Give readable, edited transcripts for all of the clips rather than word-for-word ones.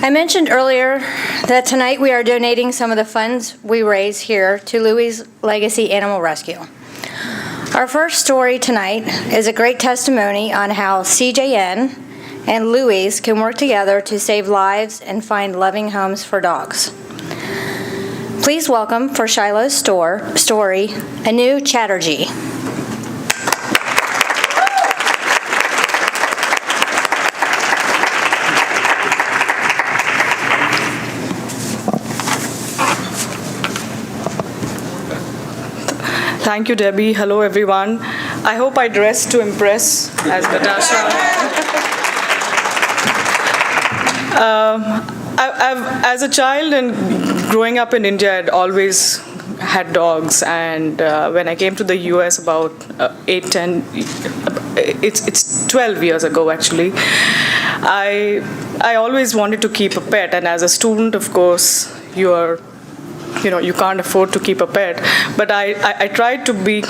I mentioned earlier that tonight we are donating some of the funds we raise here to Louie's Legacy Animal Rescue. Our first story tonight is a great testimony on how CJN and Louie's can work together to save lives and find loving homes for dogs. Please welcome for Shiloh's story, a new Chatterjee. Thank you, Debbie. Hello, everyone. I hope I dressed to impress, as Natasha. As a child and growing up in India, I'd always had dogs. And when I came to the US about 12 years ago, actually, I always wanted to keep a pet. And as a student, of course, you can't afford to keep a pet. But I tried to be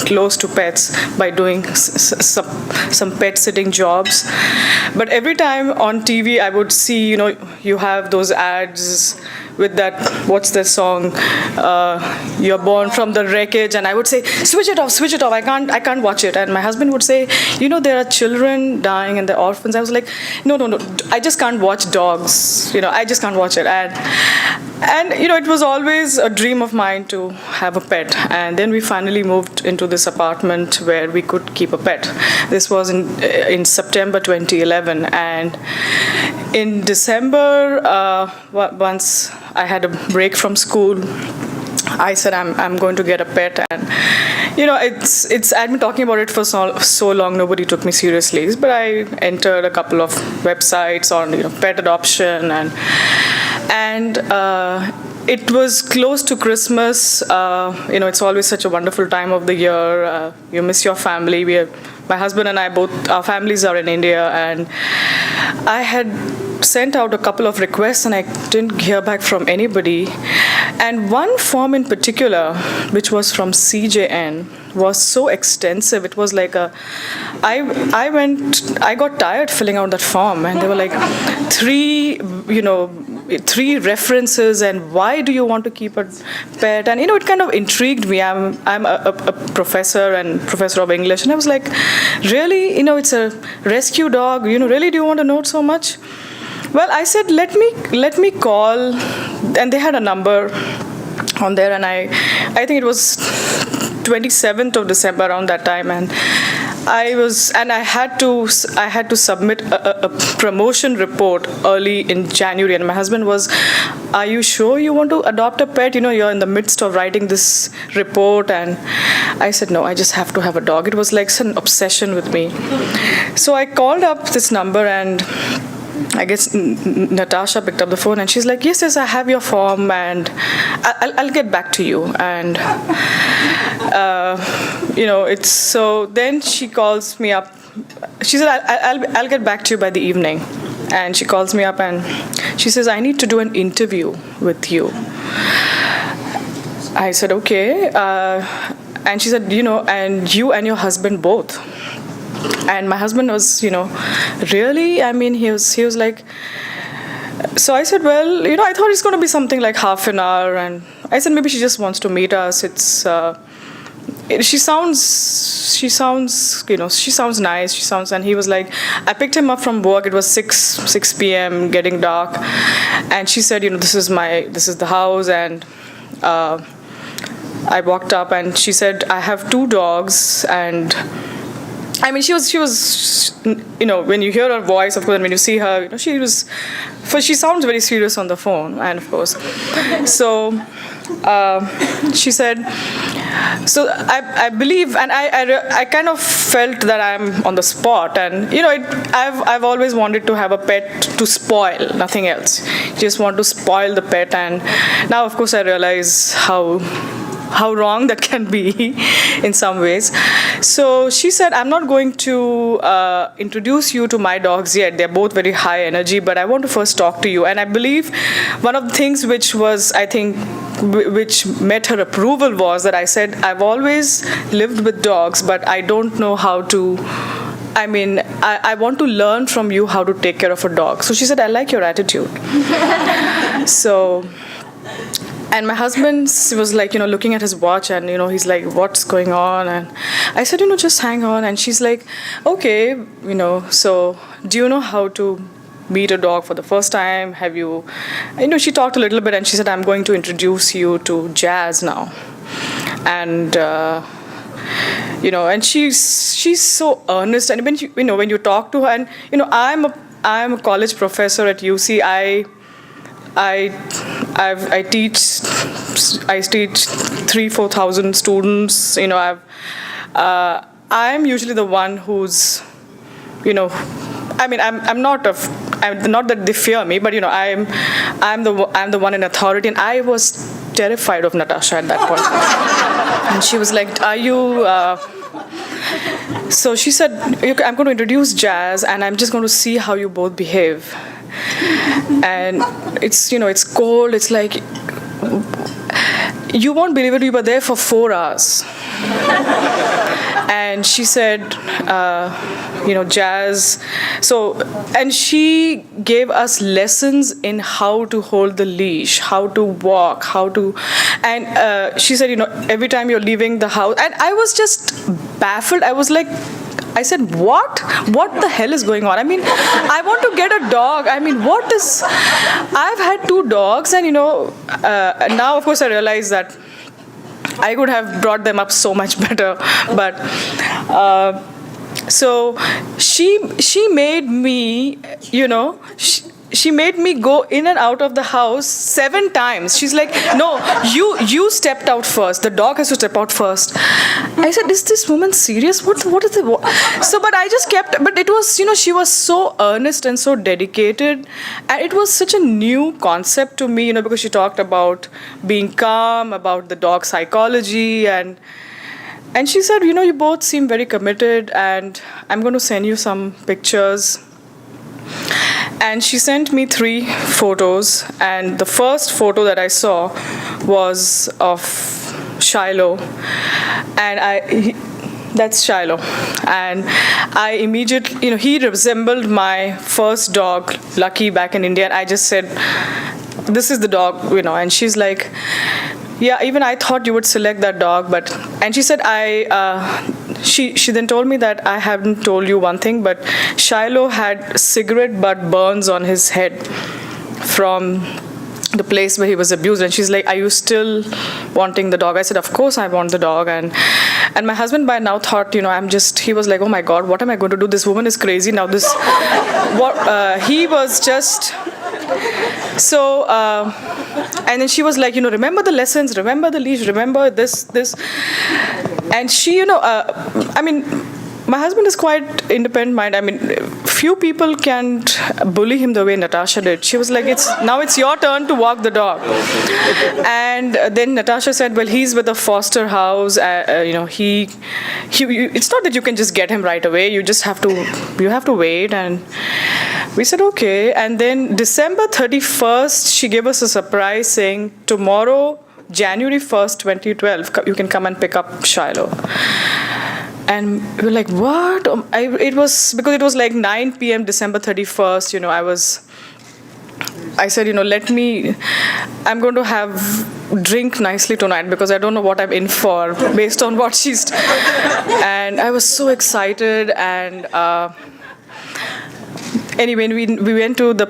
close to pets by doing some pet sitting jobs. But every time on TV, I would see, you have those ads with that, what's the song? You're born from the wreckage. And I would say, switch it off. I can't watch it. And my husband would say, there are children dying and they're orphans. I was like, no, I just can't watch dogs. I just can't watch it. And it was always a dream of mine to have a pet. And then we finally moved into this apartment where we could keep a pet. This was in September 2011. And in December, once I had a break from school, I said I'm going to get a pet. And I'd been talking about it for so long, nobody took me seriously. But I entered a couple of websites on pet adoption, and it was close to Christmas. It's always such a wonderful time of the year. You miss your family. My husband and I, both our families are in India, and I had sent out a couple of requests and I didn't hear back from anybody. And one form in particular, which was from CJN, was so extensive. It was like I got tired filling out that form, and there were like three references, and why do you want to keep a pet? And it kind of intrigued me. I'm a professor of English, and I was like, really? It's a rescue dog. Really, do you want to know so much? Well, I said, let me call, and they had a number on there, and I think it was 27th of December around that time, and I had to submit a promotion report early in January, and my husband was, are you sure you want to adopt a pet? You're in the midst of writing this report. And I said, no, I just have to have a dog. It was like an obsession with me. So I called up this number, and I guess Natasha picked up the phone, and she's like, yes, I have your form, and I'll get back to you. And it's so. Then she calls me up. She said, I'll get back to you by the evening. And she calls me up and she says, I need to do an interview with you. I said, okay. And she said, and you and your husband both. And my husband was, really? I mean, he was like, so I said, well, I thought it's going to be something like half an hour. And I said, maybe she just wants to meet us. She sounds nice. And he was like, I picked him up from work. It was 6 p.m., getting dark. And she said, this is the house. And I walked up, and she said, I have 2 dogs. And I mean, she was, when you hear her voice, of course, and when you see her, she sounds very serious on the phone, and of course. So she said, so I believe, and I kind of felt that I'm on the spot, and I've always wanted to have a pet to spoil, nothing else. Just want to spoil the pet, and now, of course, I realize how wrong that can be in some ways. So she said, I'm not going to introduce you to my dogs yet. They're both very high energy, but I want to first talk to you. And I believe one of the things which met her approval was that I said, I've always lived with dogs, but I don't know how to I mean, I want to learn from you how to take care of a dog. So she said, I like your attitude. So, and my husband was like, looking at his watch, and, he's like, what's going on? And I said, just hang on. And she's like, okay, so do you know how to meet a dog for the first time? Have you, she talked a little bit, and she said, I'm going to introduce you to Jazz now. And, and she's so earnest. And when you talk to her, and, I'm a college professor at UC. I teach 3,000-4,000 students. I'm usually the one who's, I'm not that they fear me, but I'm the one in authority, and I was terrified of Natasha at that point. And she was like, "Are you?" So she said, "I'm going to introduce Jazz, and I'm just going to see how you both behave." And it's cold. It's like, you won't believe it. We were there for 4 hours. And she said, Jazz. So, and she gave us lessons in how to hold the leash, how to walk, and she said, every time you're leaving the house. And I was just baffled. I said, what the hell is going on? I mean, I want to get a dog. I mean, I've had 2 dogs, and now of course I realize that I could have brought them up so much better. But so she made me, she made me go in and out of the house 7 times. She's like, no, you stepped out first. The dog has to step out first. I said, is this woman serious? What is it? So, but I just kept, but it was, she was so earnest and so dedicated. And it was such a new concept to me, because she talked about being calm, about the dog psychology, and she said, you both seem very committed, and I'm going to send you some pictures. And she sent me 3 photos, and the first photo that I saw was of Shiloh, and that's Shiloh. And I immediately, he resembled my first dog, Lucky, back in India, and I just said, this is the dog, and she's like, yeah, even I thought you would select that dog, and she said, she then told me that I haven't told you one thing, but Shiloh had cigarette butt burns on his head from the place where he was abused. And she's like, are you still wanting the dog? I said, of course I want the dog. And my husband by now thought, he was like, oh my God, what am I going to do? This woman is crazy now. He was just... So, and then she was like, remember the lessons, remember the leash, remember this. And she, my husband is quite independent minded. I mean, few people can't bully him the way Natasha did. She was like, now it's your turn to walk the dog. And then Natasha said, well, he's with a foster house. It's not that you can just get him right away. You have to wait. And we said, okay. And then December 31st, she gave us a surprise saying, tomorrow, January 1st, 2012, you can come and pick up Shiloh. And we were like, what? It was because it was like 9 p.m. December 31st. I said, I'm going to drink nicely tonight because I don't know what I'm in for based on what she's. And I was so excited. And anyway, we went to the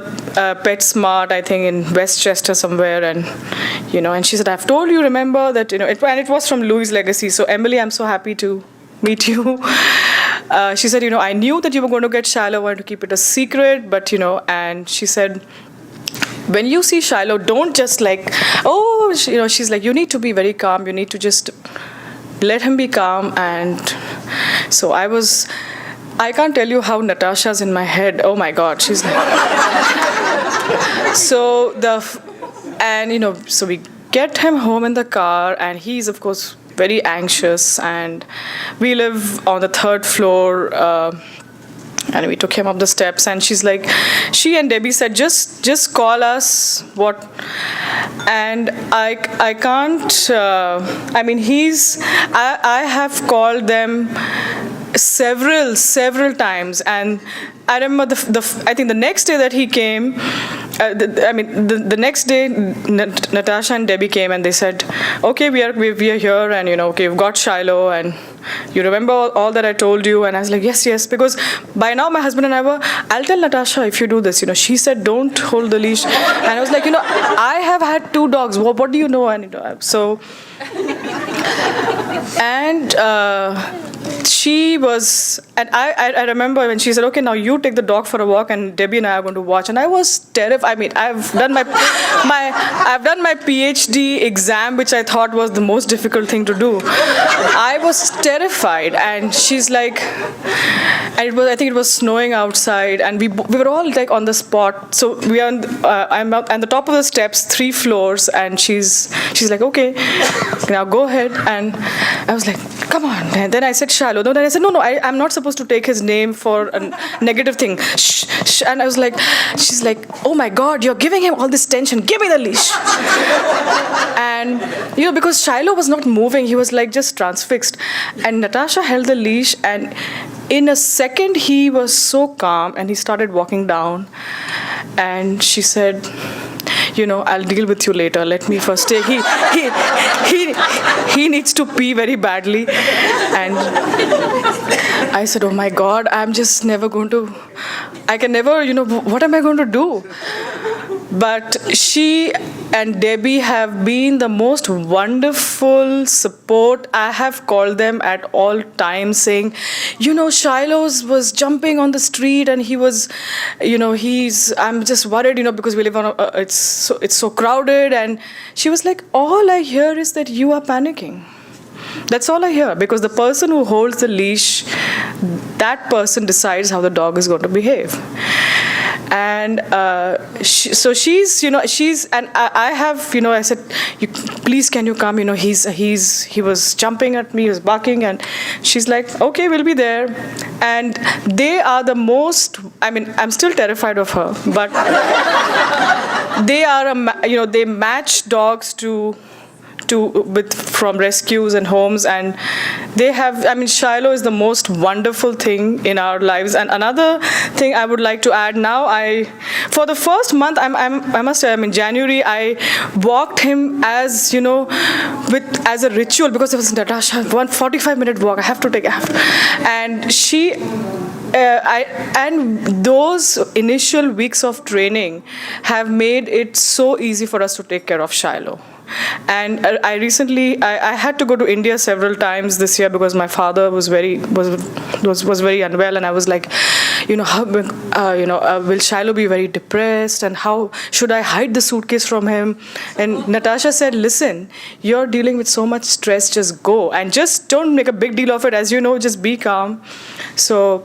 PetSmart, I think in Westchester somewhere, and she said, I've told you, remember that, and it was from Louie's Legacy. So Emily, I'm so happy to meet you. She said, I knew that you were going to get Shiloh, I wanted to keep it a secret, but, and she said, when you see Shiloh, don't just like, she's like, you need to be very calm, you need to just let him be calm. And so I can't tell you how Natasha's in my head. Oh my God, she's like, so we get him home in the car, and he's of course very anxious, and we live on the 3rd floor, and we took him up the steps, and she's like, she and Debbie said, just call us, and I can't, I have called them several times. And I remember I think the next day that he came, the next day Natasha and Debbie came and they said, okay, we are here, and okay, you've got Shiloh, and you remember all that I told you? And I was like, yes, because by now my husband and I were, I'll tell Natasha if you do this. She said, don't hold the leash. And I was like, I have had 2 dogs. What do you know? And so, and she was, and I remember when she said, okay, now you take the dog for a walk, and Debbie and I are going to watch. And I was terrified. I've done my PhD exam, which I thought was the most difficult thing to do. I was terrified, and she's like, and I think it was snowing outside, and we were all like on the spot. So we are, I'm at the top of the steps, 3 floors, and she's like, okay, now go ahead. And I was like, come on. And then I said, Shiloh. Then I said, no, I'm not supposed to take his name for a negative thing. Shh. And I was like, she's like, oh my God, you're giving him all this tension. Give me the leash. And, because Shiloh was not moving, he was like just transfixed. And Natasha held the leash, and in a second, he was so calm, and he started walking down. And she said, I'll deal with you later. Let me first take. He needs to pee very badly. And I said, oh my God, I'm just never going to, I can never, what am I going to do? But she and Debbie have been the most wonderful support. I have called them at all times saying, Shiloh was jumping on the street, and he was, I'm just worried, because we live on, it's so crowded. And she was like, all I hear is that you are panicking. That's all I hear, because the person who holds the leash, that person decides how the dog is going to behave. And she's, and I have, I said, please, can you come? He was jumping at me, he was barking, and she's like, okay, we'll be there. And they are the most, I'm still terrified of her, but they are, they match dogs from rescues and homes, and they have, Shiloh is the most wonderful thing in our lives. And another thing I would like to add now, for the first month, I must say, in January, I walked him as, as a ritual, because there was Natasha, 45-minute walk, I have to take a half. And she, and those initial weeks of training have made it so easy for us to take care of Shiloh. And I recently, I had to go to India several times this year because my father was very unwell, and I was like, will Shiloh be very depressed, and how should I hide the suitcase from him? And Natasha said, listen, you're dealing with so much stress, just go, and just don't make a big deal of it, as just be calm. So,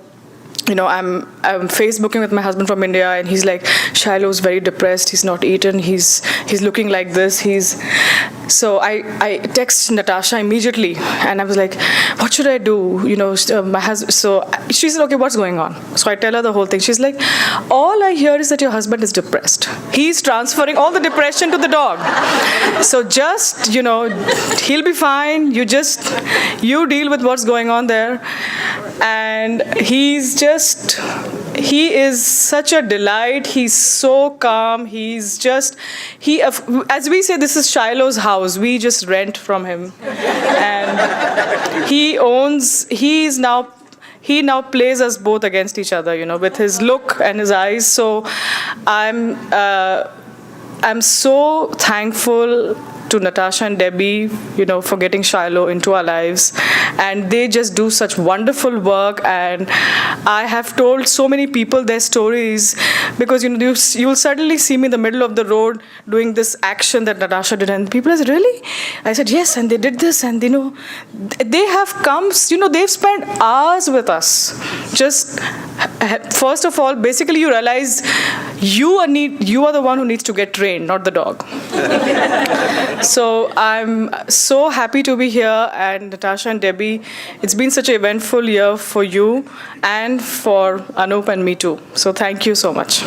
I'm Facebooking with my husband from India, and he's like, Shiloh's very depressed. He's not eaten. He's looking like this. So I text Natasha immediately, and I was like, what should I do? My husband. So she said, okay, what's going on? So I tell her the whole thing. She's like, all I hear is that your husband is depressed. He's transferring all the depression to the dog. So just, he'll be fine. You deal with what's going on there. And he is such a delight. He's so calm. As we say, this is Shiloh's house. We just rent from him. And he now plays us both against each other, with his look and his eyes. So I'm so thankful to Natasha and Debbie, for getting Shiloh into our lives. And they just do such wonderful work. And I have told so many people their stories, because, you'll suddenly see me in the middle of the road doing this action that Natasha did. And people say, really? I said, yes, and they did this. And, they have come, they've spent hours with us. Just, first of all, basically you realize you are the one who needs to get trained, not the dog. So I'm so happy to be here, and Natasha and Debbie, it's been such an eventful year for you and for Anup and me too. So thank you so much.